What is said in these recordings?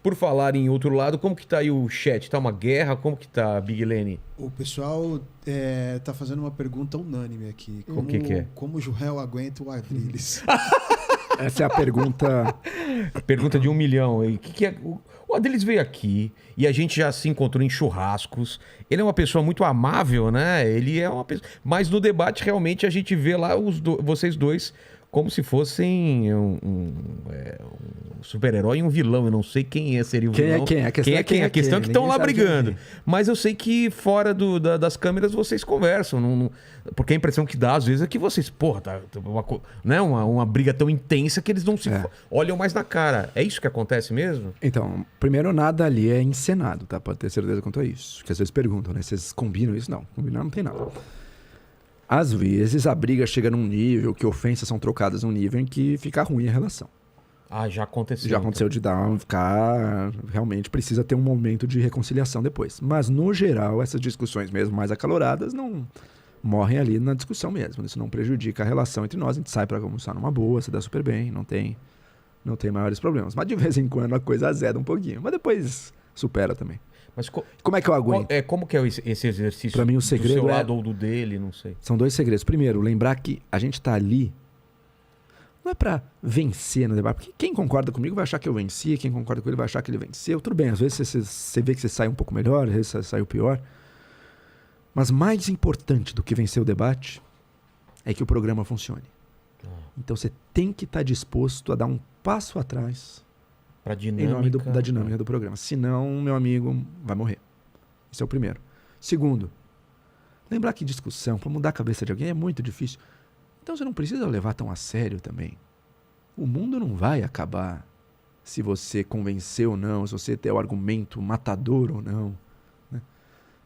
Por falar em outro lado, como que tá aí o chat? Tá uma guerra? Como que tá, Big Lene? O pessoal tá fazendo uma pergunta unânime aqui. O que é? Como o Joel aguenta o Adrilles? Essa é a pergunta... Pergunta de 1 milhão. E que é? O Adriles veio aqui e a gente já se encontrou em churrascos. Ele é uma pessoa muito amável, né? Ele é uma pessoa... Mas no debate, realmente, a gente vê lá vocês dois como se fossem um super-herói e um vilão. Eu não sei quem seria o vilão. Quem é? A questão é que estão lá brigando. Mas eu sei que fora das câmeras vocês conversam. Porque a impressão que dá, às vezes, é que vocês... Porra, tá uma briga tão intensa que eles não se olham mais na cara. É isso que acontece mesmo? Então, primeiro, nada ali é encenado, tá? Pode ter certeza quanto a isso. Porque às vezes perguntam, né? Vocês combinam isso? Não. Combinar não tem nada. Às vezes a briga chega num nível que ofensas são trocadas num nível em que fica ruim a relação. Ah, já aconteceu. Já aconteceu de ficar... Realmente precisa ter um momento de reconciliação depois. Mas, no geral, essas discussões mesmo mais acaloradas não morrem ali na discussão mesmo. Isso não prejudica a relação entre nós. A gente sai pra almoçar numa boa, se dá super bem, não tem maiores problemas. Mas de vez em quando a coisa azeda um pouquinho. Mas depois supera também. Mas como é que eu aguento? Como que é esse exercício? Pra mim, o segredo do seu lado ou do dele, não sei. São 2 segredos. Primeiro, lembrar que a gente tá ali não é pra vencer no debate. Porque quem concorda comigo vai achar que eu venci, quem concorda com ele vai achar que ele venceu. Tudo bem, às vezes você vê que você sai um pouco melhor, às vezes você saiu pior. Mas mais importante do que vencer o debate é que o programa funcione. Então você tem que estar disposto a dar um passo atrás em nome da dinâmica do programa. Senão, meu amigo, vai morrer. Esse é o primeiro. Segundo, lembrar que discussão, para mudar a cabeça de alguém, é muito difícil. Então você não precisa levar tão a sério também. O mundo não vai acabar se você convencer ou não, se você ter o argumento matador ou não. Né?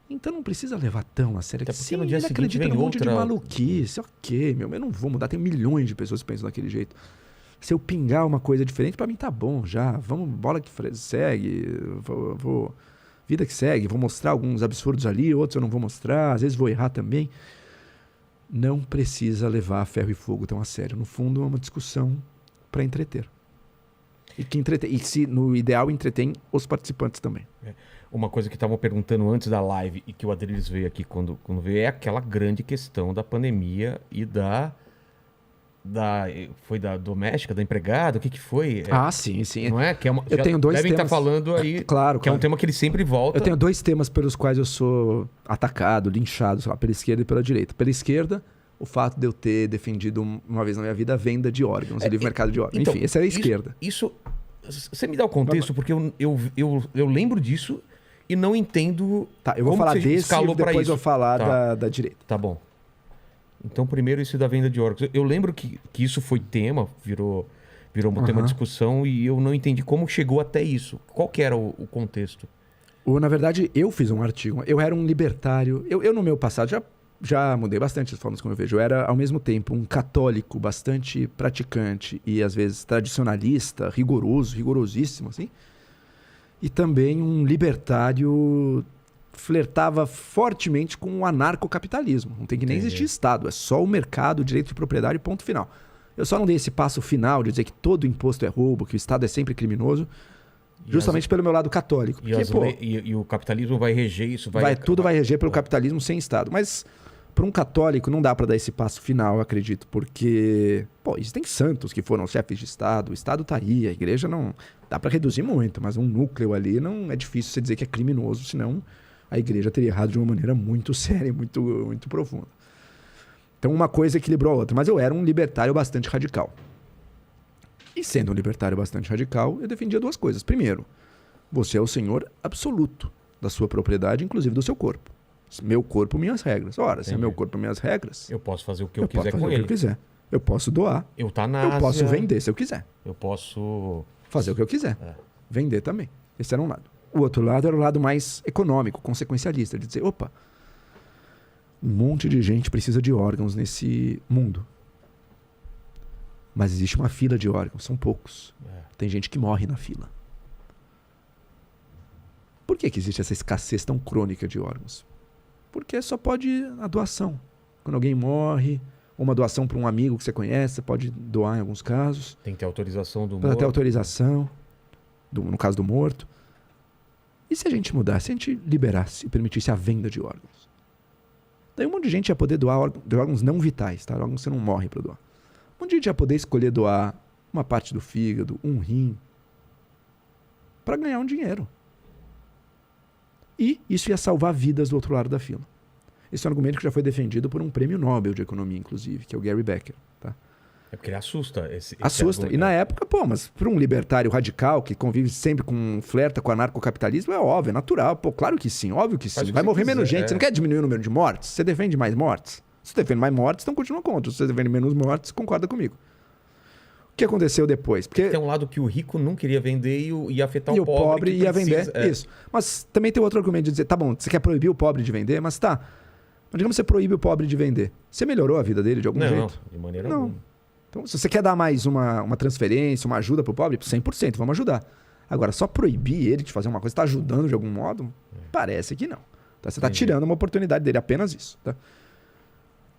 Então não precisa levar tão a sério. Sim, no dia ele seguinte acredita vem num monte de outra... maluquice. Ok, eu não vou mudar. Tem milhões de pessoas que pensam daquele jeito. Se eu pingar uma coisa diferente, pra mim tá bom já. Vamos, bola que segue. Vida que segue. Vou mostrar alguns absurdos ali, outros eu não vou mostrar. Às vezes vou errar também. Não precisa levar ferro e fogo tão a sério. No fundo, é uma discussão para entreter. E se no ideal entretém os participantes também. Uma coisa que estavam perguntando antes da live e que o Adriles veio aqui quando veio é aquela grande questão da pandemia e foi da doméstica, da empregada, o que foi? Sim. Não é? Que é eu tenho 2 devem temas. estar falando aí, claro. É um tema que ele sempre volta. Eu tenho 2 temas pelos quais eu sou atacado, linchado, sei lá, pela esquerda e pela direita. Pela esquerda, o fato de eu ter defendido uma vez na minha vida a venda de órgãos, o livre mercado de órgãos. Então, enfim, essa é a esquerda. Isso, você me dá o contexto, porque eu lembro disso e não entendo. Tá, eu vou falar desse e depois eu vou falar da direita. Tá bom. Então, primeiro isso da venda de órgãos. Eu lembro que isso foi tema, virou um tema de discussão e eu não entendi como chegou até isso. Qual que era o contexto? Na verdade, eu fiz um artigo. Eu era um libertário. Eu no meu passado, já mudei bastante as formas como eu vejo. Eu era, ao mesmo tempo, um católico bastante praticante e, às vezes, tradicionalista, rigorosíssimo, assim. E também um libertário... flertava fortemente com o anarcocapitalismo. Não tem que nem existir Estado, é só o mercado, o direito de propriedade, ponto final. Eu só não dei esse passo final de dizer que todo imposto é roubo, que o Estado é sempre criminoso, justamente pelo meu lado católico. E o capitalismo vai reger isso? Tudo vai reger pelo capitalismo sem Estado. Mas para um católico não dá para dar esse passo final, eu acredito, porque existem santos que foram chefes de Estado, o Estado tá aí, a igreja não... Dá para reduzir muito, mas um núcleo ali não é difícil você dizer que é criminoso, senão... a igreja teria errado de uma maneira muito séria, muito, muito profunda. Então uma coisa equilibrou a outra. Mas eu era um libertário bastante radical. E sendo um libertário bastante radical, eu defendia 2 coisas. Primeiro, você é o senhor absoluto da sua propriedade, inclusive do seu corpo. Meu corpo, minhas regras. Ora, se é meu corpo, minhas regras... eu posso fazer o que eu quiser com ele. Eu posso fazer o que eu quiser. Eu posso doar. Eutanásia. Eu posso vender se eu quiser. Eu posso... fazer o que eu quiser. Vender também. Esse era um lado. O outro lado era o lado mais econômico, consequencialista, de dizer, opa, um monte de gente precisa de órgãos nesse mundo. Mas existe uma fila de órgãos, são poucos. Tem gente que morre na fila. Por que existe essa escassez tão crônica de órgãos? Porque só pode a doação. Quando alguém morre, ou uma doação para um amigo que você conhece, você pode doar em alguns casos. Tem que ter autorização do morto. Precisa ter autorização. no caso do morto. E se a gente mudasse, se a gente liberasse e permitisse a venda de órgãos? Daí um monte de gente ia poder doar órgãos não vitais, tá? Órgãos que você não morre para doar. Um monte de gente ia poder escolher doar uma parte do fígado, um rim, para ganhar um dinheiro. E isso ia salvar vidas do outro lado da fila. Esse é um argumento que já foi defendido por um prêmio Nobel de Economia, inclusive, que é o Gary Becker. Tá? É porque ele assusta. Assusta. E na época, mas para um libertário radical que convive sempre flerta com o anarcocapitalismo, é óbvio, é natural. Claro que sim, óbvio que sim. Vai morrer menos gente. Você não quer diminuir o número de mortes? Você defende mais mortes? Se você defende mais mortes, então continua contra. Se você defende menos mortes, concorda comigo. O que aconteceu depois? Porque tem um lado que o rico não queria vender e ia afetar e o pobre ia vender. Isso. Mas também tem outro argumento de dizer, tá bom, você quer proibir o pobre de vender, mas tá. Mas digamos que você proíbe o pobre de vender. Você melhorou a vida dele de algum jeito? Não, de maneira alguma. Então, se você quer dar mais uma transferência, uma ajuda pro pobre, 100%, vamos ajudar. Agora, só proibir ele de fazer uma coisa, está ajudando de algum modo? Parece que não. Tá? Você está tirando uma oportunidade dele, apenas isso. Tá?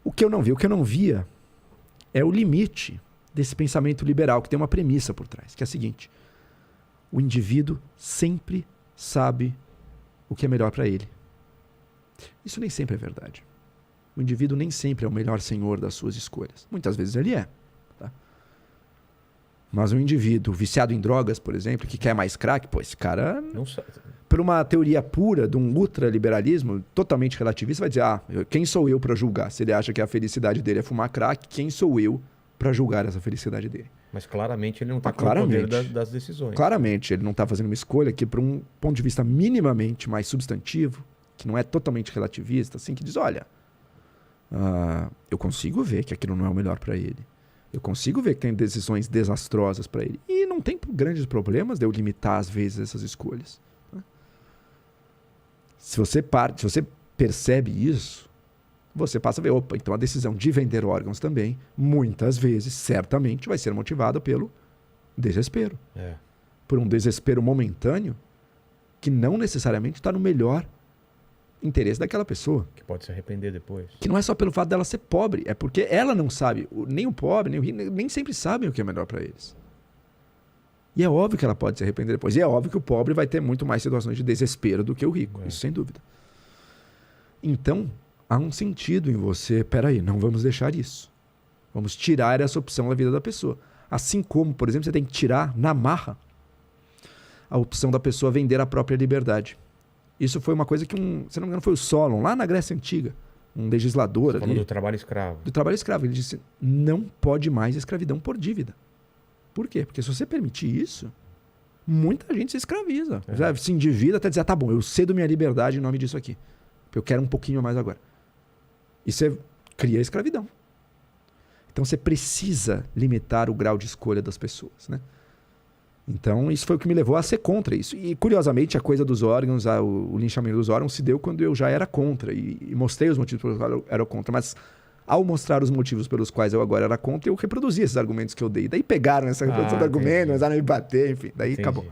O que eu não via é o limite desse pensamento liberal, que tem uma premissa por trás, que é a seguinte: o indivíduo sempre sabe o que é melhor para ele. Isso nem sempre é verdade. O indivíduo nem sempre é o melhor senhor das suas escolhas. Muitas vezes ele é. Tá? Mas um indivíduo viciado em drogas, por exemplo, que quer mais crack, esse cara, não sabe. Por uma teoria pura de um ultraliberalismo totalmente relativista, vai dizer, quem sou eu para julgar? Se ele acha que a felicidade dele é fumar crack, quem sou eu para julgar essa felicidade dele? Mas claramente ele não está com o poder das decisões. Claramente, ele não está fazendo uma escolha que, por um ponto de vista minimamente mais substantivo, que não é totalmente relativista, assim, que diz, olha, eu consigo ver que aquilo não é o melhor para ele. Eu consigo ver que tem decisões desastrosas para ele. E não tem grandes problemas de eu limitar, às vezes, essas escolhas. Tá? Se você percebe isso, você passa a ver, então a decisão de vender órgãos também, muitas vezes, certamente, vai ser motivada pelo desespero. Por um desespero momentâneo que não necessariamente está no melhor interesse daquela pessoa. Que pode se arrepender depois. Que não é só pelo fato dela ser pobre, é porque ela não sabe, nem o pobre, nem o rico, nem sempre sabem o que é melhor para eles. E é óbvio que ela pode se arrepender depois. E é óbvio que o pobre vai ter muito mais situações de desespero do que o rico, isso sem dúvida. Então, há um sentido em você, peraí, não vamos deixar isso. Vamos tirar essa opção da vida da pessoa. Assim como, por exemplo, você tem que tirar na marra a opção da pessoa vender a própria liberdade. Isso foi uma coisa que, se não me engano, foi o Solon, lá na Grécia Antiga, um legislador ali. Do trabalho escravo. Do trabalho escravo. Ele disse, não pode mais escravidão por dívida. Por quê? Porque se você permitir isso, muita gente se escraviza. Se endivida até dizer, tá bom, eu cedo minha liberdade em nome disso aqui. Porque eu quero um pouquinho mais agora. E você cria a escravidão. Então você precisa limitar o grau de escolha das pessoas, né? Então, isso foi o que me levou a ser contra isso. E, curiosamente, a coisa dos órgãos, o linchamento dos órgãos se deu quando eu já era contra. E mostrei os motivos pelos quais eu era contra. Mas, ao mostrar os motivos pelos quais eu agora era contra, eu reproduzi esses argumentos que eu dei. Daí pegaram essa reprodução do argumento, começaram a me bater, enfim. Daí acabou.